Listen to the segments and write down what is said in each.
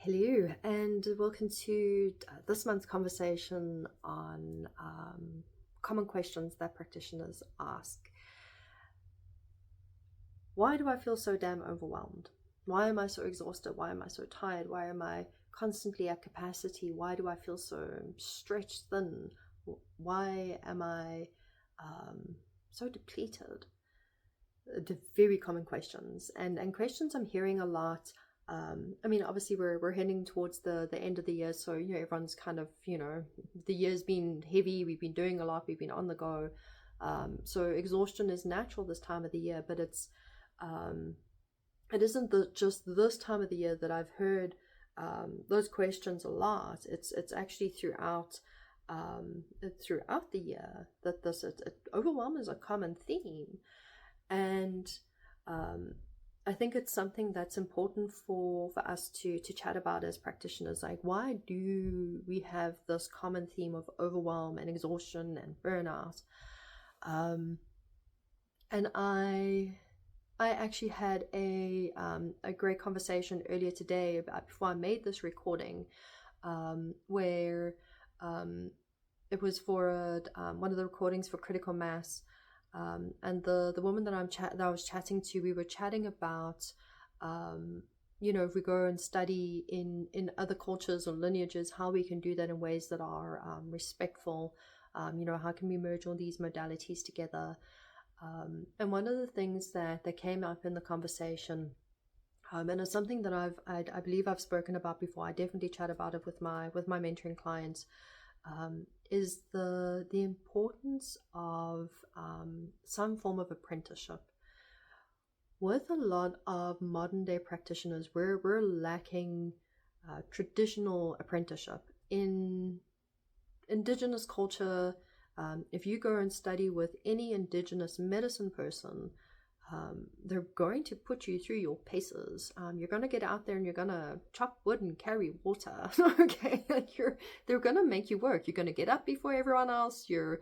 Hello, and welcome to this month's conversation on common questions that practitioners ask. Why do I feel so damn overwhelmed? Why am I so exhausted? Why am I so tired? Why am I constantly at capacity? Why do I feel so stretched thin? Why am I so depleted? The very common questions, and questions I'm hearing a lot. Obviously we're heading towards the end of the year, so everyone's kind of, the year's been heavy. We've been doing a lot. We've been on the go. So exhaustion is natural this time of the year, but it isn't just this time of the year that I've heard those questions a lot. It's actually throughout the year that this overwhelm is a common theme. And I think it's something that's important for us to chat about as practitioners. Like, why do we have this common theme of overwhelm and exhaustion and burnout? And I actually had a great conversation earlier today before I made this recording, where it was for one of the recordings for Critical Mass. And the woman that I was chatting to, we were chatting about, if we go and study in other cultures or lineages, how we can do that in ways that are respectful. How can we merge all these modalities together? And one of the things that came up in the conversation, and it's something that I believe I've spoken about before. I definitely chat about it with my mentoring clients. Is the importance of some form of apprenticeship. With a lot of modern day practitioners, we're lacking traditional apprenticeship in indigenous culture. If you go and study with any indigenous medicine person, they're going to put you through your paces. You're going to get out there and you're going to chop wood and carry water. Okay, they're going to make you work. You're going to get up before everyone else. You're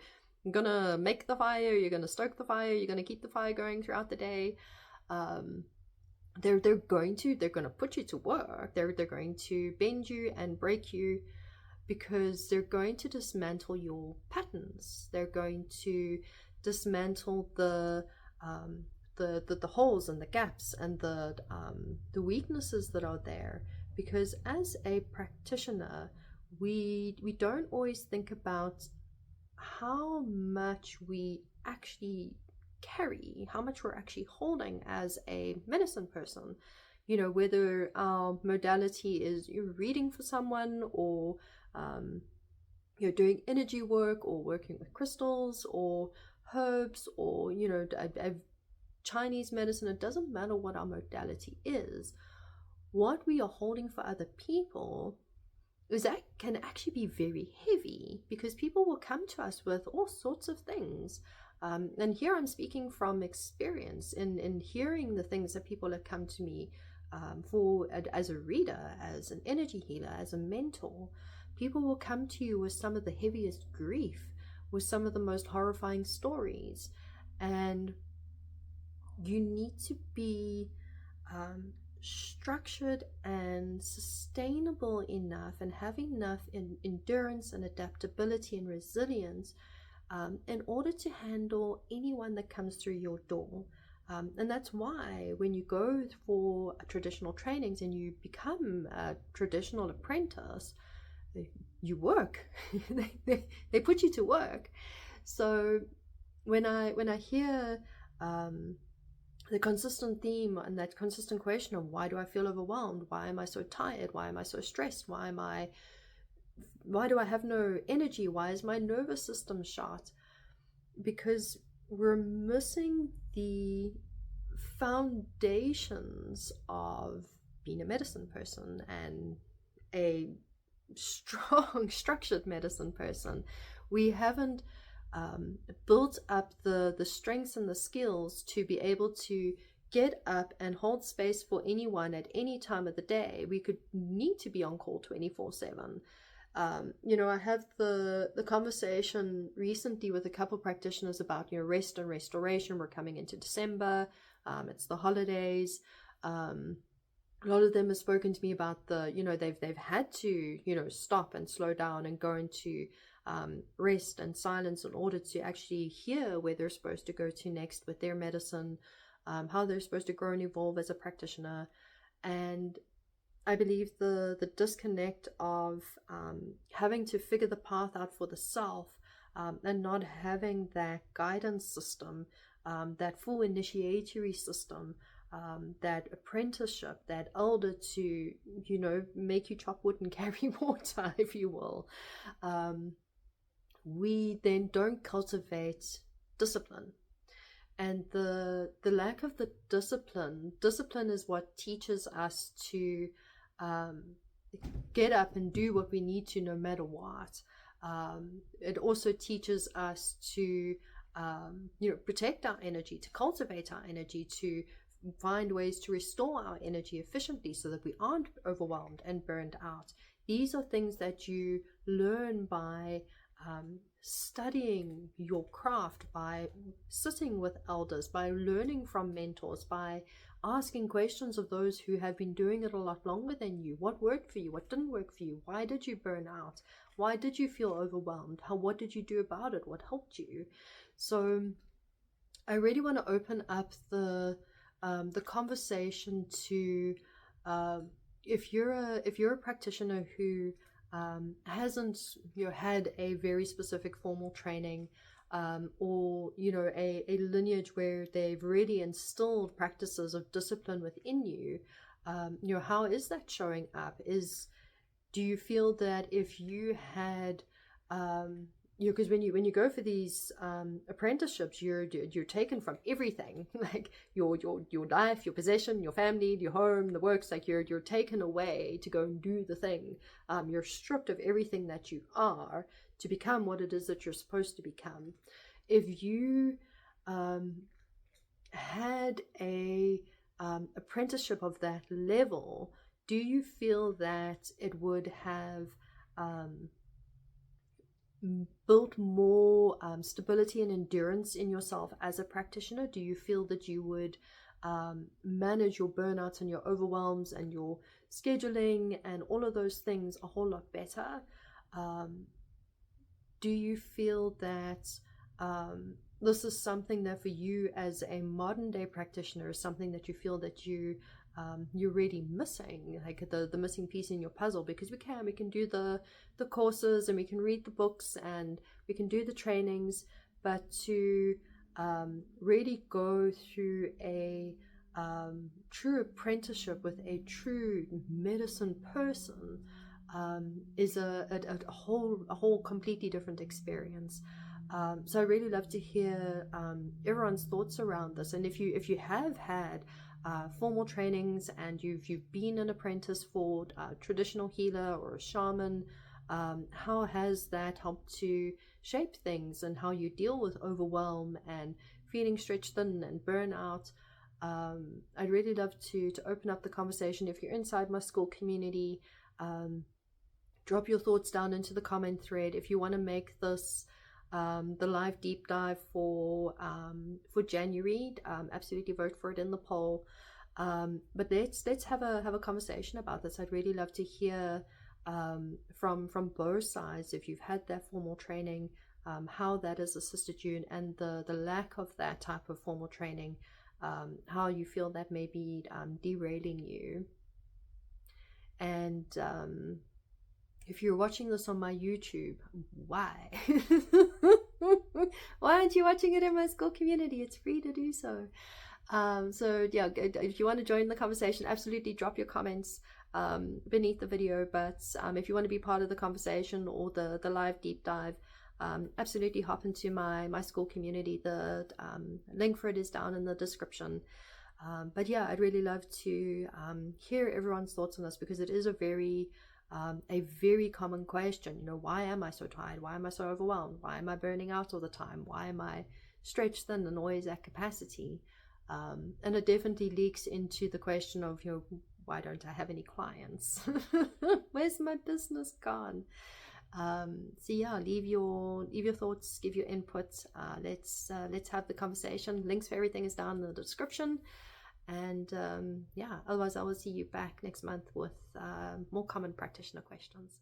going to make the fire. You're going to stoke the fire. You're going to keep the fire going throughout the day. They're going to put you to work. They're going to bend you and break you, because they're going to dismantle your patterns. They're going to dismantle the holes and the gaps and the weaknesses that are there, because as a practitioner, we don't always think about how much we actually carry, how much we're actually holding as a medicine person. Whether our modality is you're reading for someone, or you're doing energy work, or working with crystals or herbs, or Chinese medicine. It doesn't matter what our modality is. What we are holding for other people can actually be very heavy, because people will come to us with all sorts of things. And here I'm speaking from experience in hearing the things that people have come to me for as a reader, as an energy healer, as a mentor. People will come to you with some of the heaviest grief, with some of the most horrifying stories, and you need to be structured and sustainable enough, and have enough endurance and adaptability and resilience in order to handle anyone that comes through your door. And that's why when you go for traditional trainings and you become a traditional apprentice, you work. they put you to work. So when I hear the consistent theme and that consistent question of why do I feel overwhelmed? Why am I so tired? Why am I so stressed? Why do I have no energy? Why is my nervous system shot? Because we're missing the foundations of being a medicine person, and a strong structured medicine person. We haven't built up the strengths and the skills to be able to get up and hold space for anyone at any time of the day. We could need to be on call 24/7. I have the conversation recently with a couple practitioners about rest and restoration. We're coming into December. It's the holidays. a lot of them have spoken to me about the, they've had to, stop and slow down and go into rest and silence in order to actually hear where they're supposed to go to next with their medicine, how they're supposed to grow and evolve as a practitioner. And I believe the disconnect of having to figure the path out for the self, and not having that guidance system, that full initiatory system, that apprenticeship, that elder to, make you chop wood and carry water, if you will, we then don't cultivate discipline. And the lack of the discipline is what teaches us to get up and do what we need to no matter what. It also teaches us to protect our energy, to cultivate our energy, to find ways to restore our energy efficiently so that we aren't overwhelmed and burned out. These are things that you learn by studying your craft, by sitting with elders, by learning from mentors, by asking questions of those who have been doing it a lot longer than you. What worked for you? What didn't work for you? Why did you burn out? Why did you feel overwhelmed? What did you do about it? What helped you? So I really want to open up the conversation to if you're a practitioner who hasn't had a very specific formal training, or a lineage where they've really instilled practices of discipline within you, how is that showing up? Do you feel that if you had because when you go for these apprenticeships, you're taken from everything, like your life, your possession, your family, your home, the works, like you're taken away to go and do the thing. You're stripped of everything that you are to become what it is that you're supposed to become. If you had a apprenticeship of that level, do you feel that it would have built more stability and endurance in yourself as a practitioner? Do you feel that you would manage your burnouts and your overwhelms and your scheduling and all of those things a whole lot better? Do you feel that this is something that for you as a modern day practitioner is something that you feel that you're really missing, like the missing piece in your puzzle? Because we can do the courses and we can read the books and we can do the trainings, but to really go through a true apprenticeship with a true medicine person is a whole completely different experience. So I really love to hear everyone's thoughts around this. And if you have had formal trainings and you've been an apprentice for a traditional healer or a shaman, how has that helped to shape things and how you deal with overwhelm and feeling stretched thin and burnout? I'd really love to open up the conversation. If you're inside my school community, drop your thoughts down into the comment thread. If you want to make this the live deep dive for January, absolutely vote for it in the poll. But let's have a conversation about this. I'd really love to hear from both sides, if you've had that formal training, how that has assisted you, and the lack of that type of formal training, how you feel that may be derailing you. And if you're watching this on my YouTube, why? Why aren't you watching it in my school community? It's free to do so. So yeah, if you want to join the conversation, absolutely drop your comments beneath the video. But if you want to be part of the conversation or the live deep dive, absolutely hop into my school community. The link for it is down in the description. But yeah, I'd really love to hear everyone's thoughts on this, because it is a very common question. Why am I so tired? Why am I so overwhelmed? Why am I burning out all the time? Why am I stretched thin and always at capacity? And it definitely leaks into the question of, why don't I have any clients? Where's my business gone? So yeah, leave your thoughts, give your input. Let's have the conversation. Links for everything is down in the description. And yeah, otherwise I will see you back next month with more common practitioner questions.